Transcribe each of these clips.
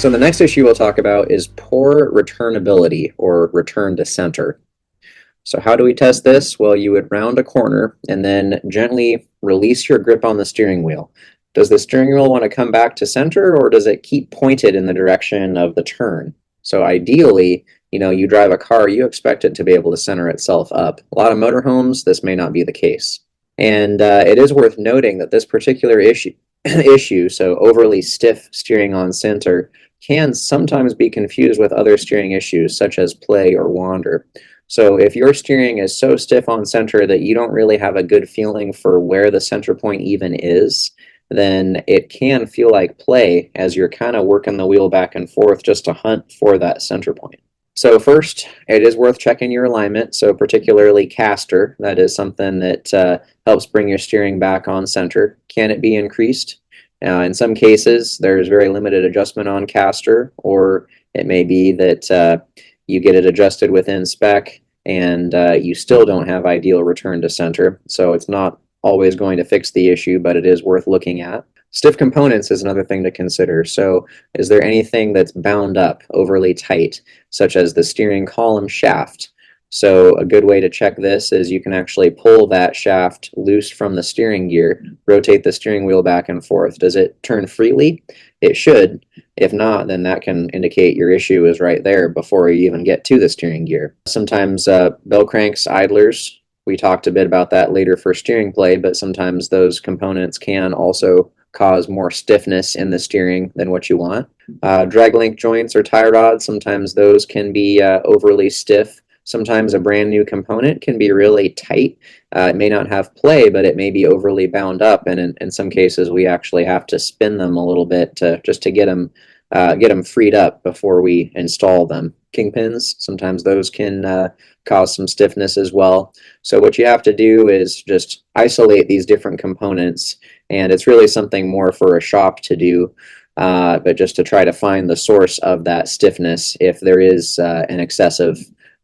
So the next issue we'll talk about is poor returnability, or return to center. So how do we test this? Well, you would round a corner and then gently release your grip on the steering wheel. Does the steering wheel want to come back to center, or does it keep pointed in the direction of the turn? So ideally, you drive a car, you expect it to be able to center itself up. A lot of motorhomes, this may not be the case. And it is worth noting that this particular issue, so overly stiff steering on center, can sometimes be confused with other steering issues such as play or wander. So if your steering is so stiff on center that you don't really have a good feeling for where the center point even is, then it can feel like play as you're kind of working the wheel back and forth just to hunt for that center point. So first, it is worth checking your alignment, so particularly caster. That is something that helps bring your steering back on center. Can it be increased? In some cases, there's very limited adjustment on caster, or it may be that you get it adjusted within spec and you still don't have ideal return to center. So it's not always going to fix the issue, but it is worth looking at. Stiff components is another thing to consider. So is there anything that's bound up overly tight, such as the steering column shaft? So a good way to check this is you can actually pull that shaft loose from the steering gear, rotate the steering wheel back and forth. Does it turn freely? It should. If not, then that can indicate your issue is right there before you even get to the steering gear. Sometimes bell cranks, idlers, we talked a bit about that later for steering play, but sometimes those components can also cause more stiffness in the steering than what you want. Drag link joints or tie rods, sometimes those can be overly stiff. Sometimes a brand new component can be really tight. It may not have play, but it may be overly bound up, and in some cases we actually have to spin them a little bit just to get them freed up before we install them. Kingpins, sometimes those can cause some stiffness as well. So what you have to do is just isolate these different components, and it's really something more for a shop to do, but just to try to find the source of that stiffness if there is an excessive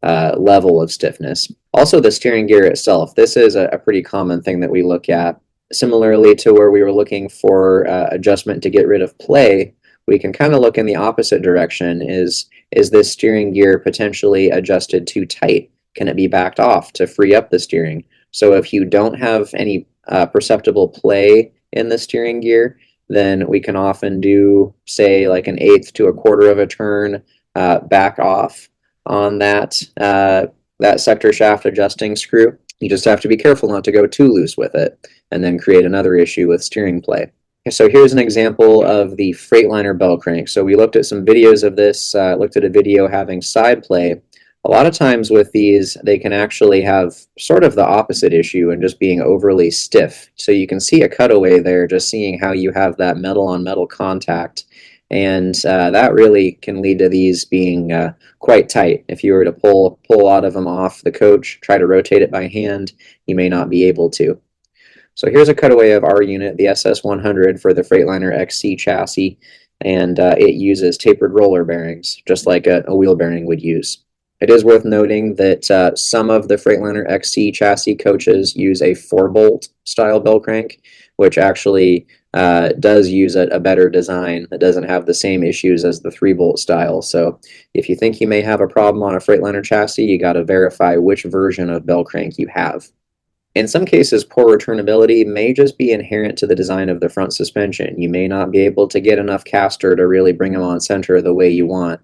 level of stiffness. Also, the steering gear itself. This is a pretty common thing that we look at. Similarly to where we were looking for adjustment to get rid of play, we can kind of look in the opposite direction. Is this steering gear potentially adjusted too tight? Can it be backed off to free up the steering? So if you don't have any perceptible play in the steering gear, then we can often do, say, like an eighth to a quarter of a turn back off on that sector shaft adjusting screw. You just have to be careful not to go too loose with it and then create another issue with steering play. So here's an example of the Freightliner bell crank. So we looked at some videos of this, looked at a video having side play. A lot of times with these, they can actually have sort of the opposite issue and just being overly stiff. So you can see a cutaway there, just seeing how you have that metal on metal contact. And that really can lead to these being quite tight. If you were to pull a lot of them off the coach, try to rotate it by hand, you may not be able to. So here's a cutaway of our unit, the SS100 for the Freightliner XC chassis, and it uses tapered roller bearings, just like a wheel bearing would use. It is worth noting that some of the Freightliner XC chassis coaches use a 4-bolt style bell crank, which actually does use a better design that doesn't have the same issues as the 3-bolt style. So if you think you may have a problem on a Freightliner chassis, you got to verify which version of bell crank you have. In some cases, poor returnability may just be inherent to the design of the front suspension. You may not be able to get enough caster to really bring them on center the way you want.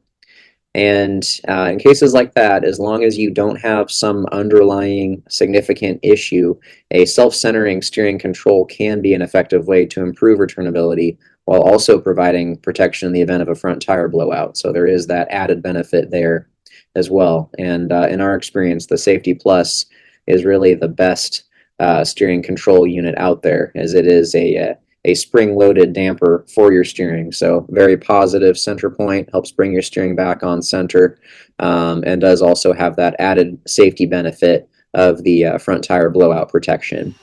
And in cases like that, as long as you don't have some underlying significant issue, a self-centering steering control can be an effective way to improve returnability while also providing protection in the event of a front tire blowout. So there is that added benefit there as well. And in our experience, the Safety Plus is really the best steering control unit out there, as it is a spring-loaded damper for your steering. So very positive center point, helps bring your steering back on center, and does also have that added safety benefit of the front tire blowout protection.